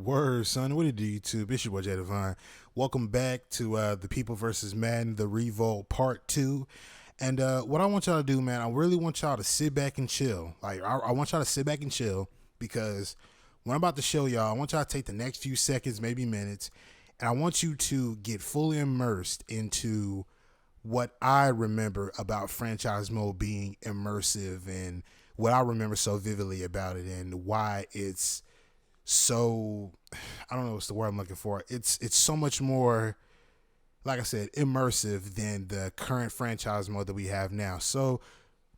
Word, son. What did you do, YouTube? It's your boy Jay Divine. Welcome back to the People versus Madden, the REVOLT Part 2. And what I want y'all to do, man, I really want y'all to sit back and chill. Like, I want y'all to sit back and chill because what I'm about to show y'all, I want y'all to take the next few seconds, maybe minutes, and I want you to get fully immersed into what I remember about franchise mode being immersive and what I remember so vividly about it and why it's so, I don't know what's the word I'm looking for. It's so much more, like I said, immersive than the current franchise mode that we have now. So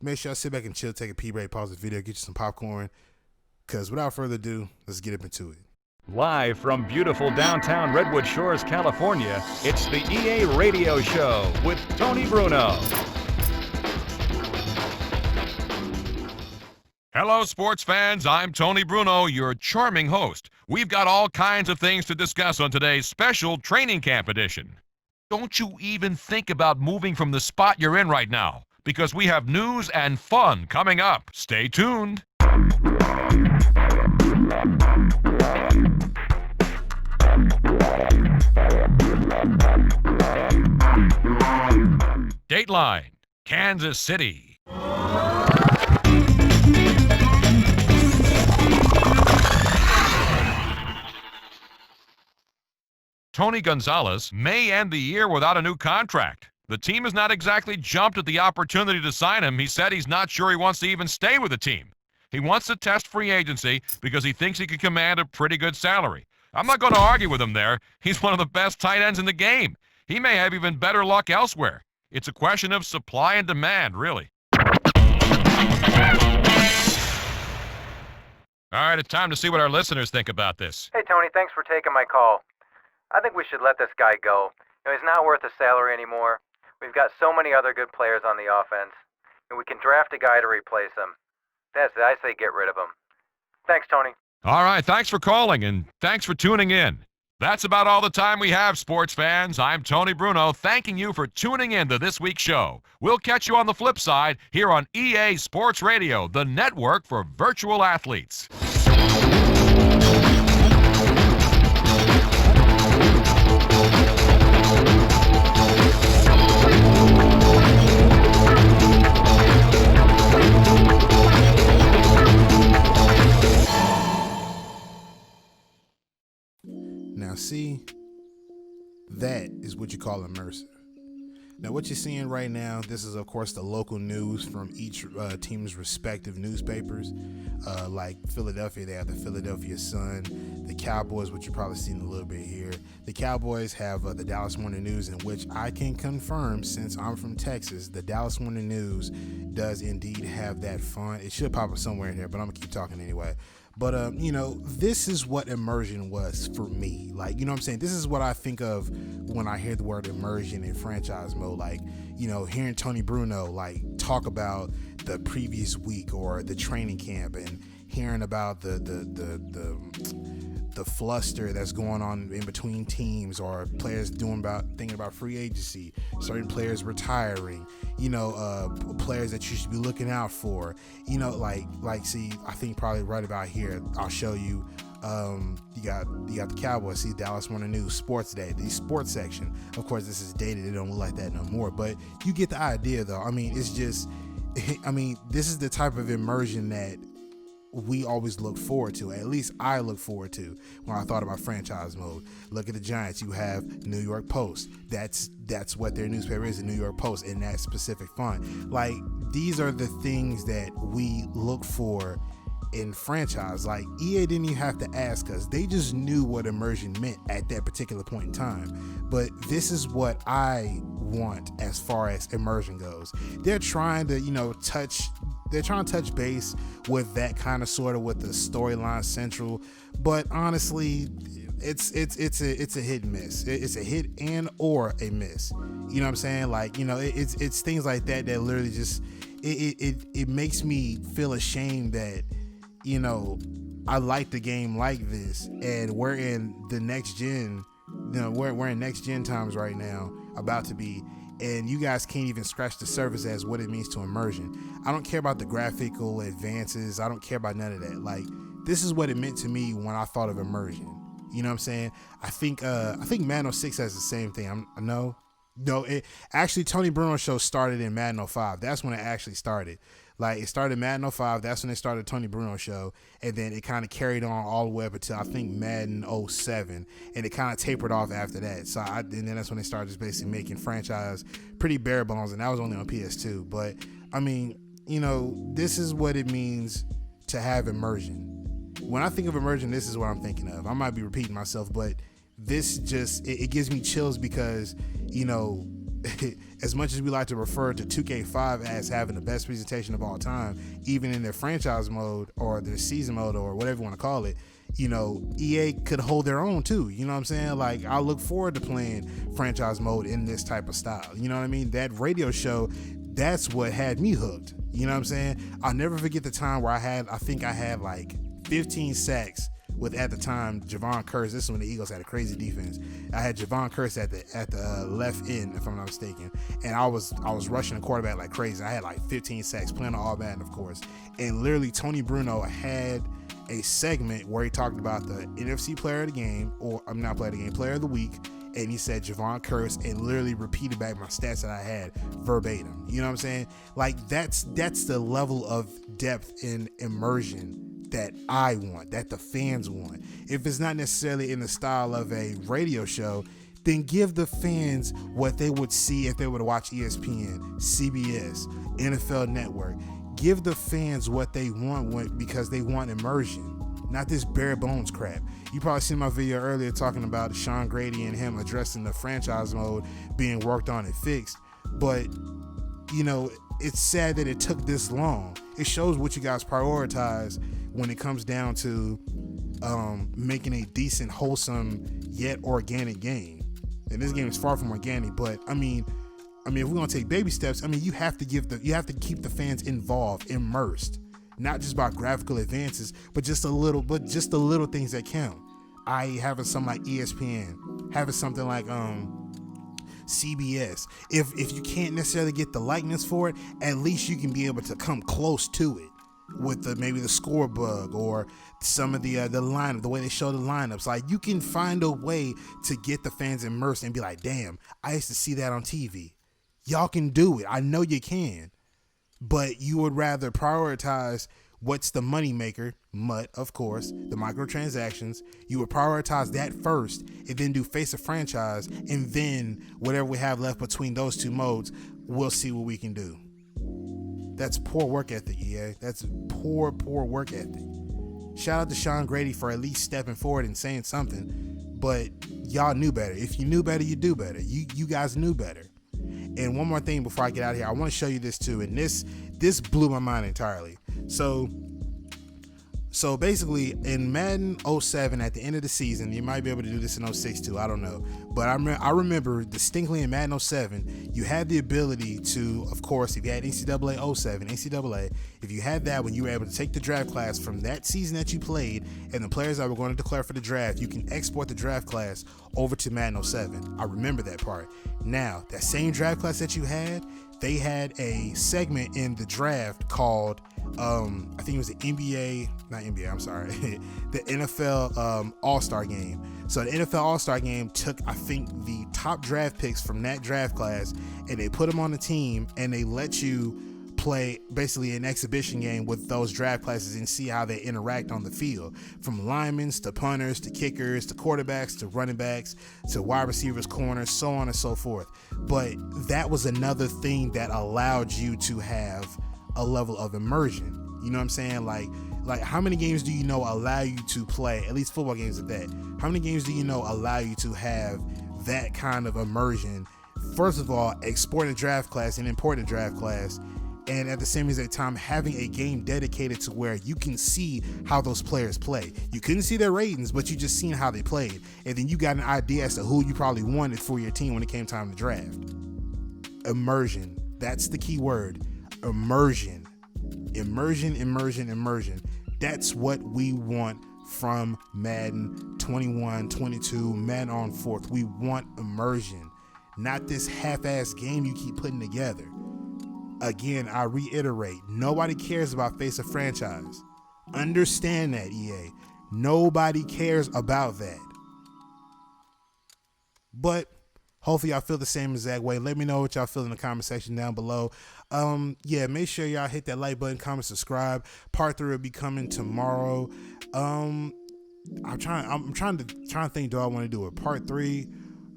make sure I sit back and chill, take a pee break, pause the video, get you some popcorn, because without further ado, let's get up into it. Live from beautiful downtown Redwood Shores, California, it's the EA Radio Show with Tony Bruno. Hello, sports fans. I'm Tony Bruno, your charming host. We've got all kinds of things to discuss on today's special training camp edition. Don't you even think about moving from the spot you're in right now, because we have news and fun coming up. Stay tuned. Dateline, Kansas City. Tony Gonzalez may end the year without a new contract. The team has not exactly jumped at the opportunity to sign him. He said he's not sure he wants to even stay with the team. He wants to test free agency because he thinks he can command a pretty good salary. I'm not going to argue with him there. He's one of the best tight ends in the game. He may have even better luck elsewhere. It's a question of supply and demand, really. All right, it's time to see what our listeners think about this. Hey, Tony, thanks for taking my call. I think we should let this guy go. He's not worth the salary anymore. We've got so many other good players on the offense, and we can draft a guy to replace him. That's it. I say get rid of him. Thanks, Tony. All right, thanks for calling, and thanks for tuning in. That's about all the time we have, sports fans. I'm Tony Bruno, thanking you for tuning in to this week's show. We'll catch you on the flip side here on EA Sports Radio, the network for virtual athletes. Now see, that is what you call immersive. Now what you're seeing right now, this is of course the local news from each team's respective newspapers. Like Philadelphia, they have the Philadelphia Sun. The Cowboys, which you've probably seen a little bit here. The Cowboys have the Dallas Morning News, in which I can confirm, since I'm from Texas, the Dallas Morning News does indeed have that font. It should pop up somewhere in here, but I'm gonna keep talking anyway. But, this is what immersion was for me. Like, you know what I'm saying? This is what I think of when I hear the word immersion in franchise mode. Like, hearing Tony Bruno, like, talk about the previous week or the training camp and hearing about the fluster that's going on in between teams or players thinking about free agency, certain players retiring, players that you should be looking out for, see, I think probably right about here, I'll show you, you got the Cowboys, see Dallas Morning News, Sports Day, the sports section. Of course, this is dated. It don't look like that no more, but you get the idea though. I mean, it's just, this is the type of immersion that we always look forward to. At least I look forward to when I thought about franchise mode. Look at the Giants. You have New York Post. That's what their newspaper is, the New York Post, in that specific font. Like, these are the things that we look for in franchise. Like, EA didn't even have to ask us. They just knew what immersion meant at that particular point in time. But this is what I want as far as immersion goes. They're trying to, touch base with that kind of sort of with the storyline central, but honestly, it's a hit and miss. It's a hit and or a miss. You know what I'm saying? Like, it's things like that literally just it makes me feel ashamed that I like the game like this, and we're in the next gen. We're in next gen times right now, about to be. And you guys can't even scratch the surface as what it means to immersion. I don't care about the graphical advances. I don't care about none of that. Like, this is what it meant to me when I thought of immersion. You know what I'm saying? I think Madden 06 has the same thing. No, it actually, Tony Bruno's show started in Madden 05. That's when it actually started. Like, it started Madden 05. That's when they started Tony Bruno's show. And then it kind of carried on all the way up until, I think, Madden 07. And it kind of tapered off after that. So and then that's when they started just basically making franchise pretty bare bones. And that was only on PS2. But, I mean, you know, this is what it means to have immersion. When I think of immersion, this is what I'm thinking of. I might be repeating myself, but this just, it gives me chills because, you know, as much as we like to refer to 2K5 as having the best presentation of all time, even in their franchise mode or their season mode or whatever you want to call it, you know, EA could hold their own too. You know what I'm saying? Like, I look forward to playing franchise mode in this type of style. You know what I mean? That radio show, that's what had me hooked. You know what I'm saying? I'll never forget the time where I think I had like 15 sacks with, at the time, Javon Curse. This is when the Eagles had a crazy defense. I had Javon Curse at the left end, if I'm not mistaken, and I was rushing the quarterback like crazy. I had like 15 sacks, playing all Madden, of course. And literally, Tony Bruno had a segment where he talked about the NFC player of the game, or I'm not player of the game, player of the week, and he said Javon Curse and literally repeated back my stats that I had verbatim. You know what I'm saying? Like, that's the level of depth and immersion that I want, that the fans want. If it's not necessarily in the style of a radio show, then give the fans what they would see if they were to watch ESPN, CBS, NFL Network. Give the fans what they want because they want immersion, not this bare bones crap. You probably seen my video earlier talking about Sean Grady and him addressing the franchise mode being worked on and fixed. But, you know, it's sad that it took this long. It shows what you guys prioritize when it comes down to making a decent, wholesome, yet organic game. And this game is far from organic, but I mean, if we're gonna take baby steps, I mean, you have to keep the fans involved, immersed, not just by graphical advances, but just the little things that count. Having something like ESPN, having something like CBS. If you can't necessarily get the likeness for it, at least you can be able to come close to it with maybe the score bug or some of the lineup, the way they show the lineups. Like, you can find a way to get the fans immersed and be like, damn, I used to see that on TV. Y'all can do it. I know you can. But you would rather prioritize what's the money maker, MUT, of course, the microtransactions. You would prioritize that first and then do face a franchise, and then whatever we have left between those two modes, we'll see what we can do. That's poor work ethic, EA. That's poor work ethic. Shout out to Sean Grady for at least stepping forward and saying something, but y'all knew better. If you knew better, you do better. You guys knew better. And one more thing before I get out of here, I want to show you this too, and this blew my mind entirely. So basically, in Madden 07, at the end of the season, you might be able to do this in 06 too, I don't know. But I remember distinctly in Madden 07, you had the ability to, of course, if you had NCAA 07, NCAA, if you had that, when you were able to take the draft class from that season that you played and the players that were going to declare for the draft, you can export the draft class over to Madden 07. I remember that part. Now, that same draft class that you had, they had a segment in the draft called, I think it was the the NFL All-Star Game. So the NFL All-Star Game took, I think, the top draft picks from that draft class, and they put them on the team, and they let you play basically an exhibition game with those draft classes and see how they interact on the field, from linemen to punters to kickers to quarterbacks to running backs to wide receivers, corners, so on and so forth. But that was another thing that allowed you to have a level of immersion. You know what I'm saying? Like how many games do you know allow you to play, at least football games at that, how many games do you know allow you to have that kind of immersion? First of all, exporting a draft class and importing a draft class, and at the same exact time having a game dedicated to where you can see how those players play. You couldn't see their ratings, but you just seen how they played, and then you got an idea as to who you probably wanted for your team when it came time to draft. Immersion. That's the key word. Immersion. Immersion. That's what we want from Madden 21, 22, Madden on 4th. We want immersion, not this half-ass game you keep putting together. Again, I reiterate, nobody cares about face of franchise. Understand that, EA. Nobody cares about that. But hopefully y'all feel the same exact way. Let me know what y'all feel in the comment section down below. Yeah, make sure y'all hit that like button, comment, subscribe. Part 3 will be coming tomorrow. I'm trying to think, do I want to do a part 3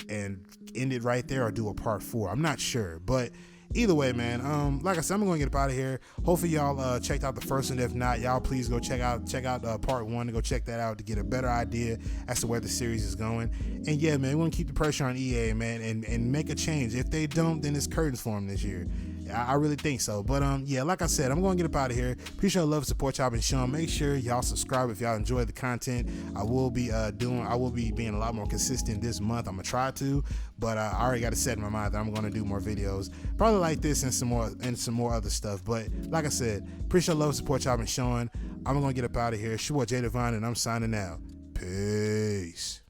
and end it right there, or do a part 4? I'm not sure, but either way, man, like I said, I'm gonna get up out of here. Hopefully y'all checked out the first one. If not, y'all please go check out part 1 and go check that out to get a better idea as to where the series is going. And yeah, man, we want to keep the pressure on EA, man, and make a change. If they don't, then it's curtains for them this year. I really think so. But yeah, like I said, I'm going to get up out of here. Appreciate the love and support y'all been showing. Make sure y'all subscribe if y'all enjoy the content. I will be being a lot more consistent this month. I'm gonna try to, but I already got it set in my mind that I'm going to do more videos, probably like this and some more other stuff. But like I said, appreciate the love and support y'all been showing. I'm going to get up out of here. It's your boy Jay Devine, and I'm signing out. Peace.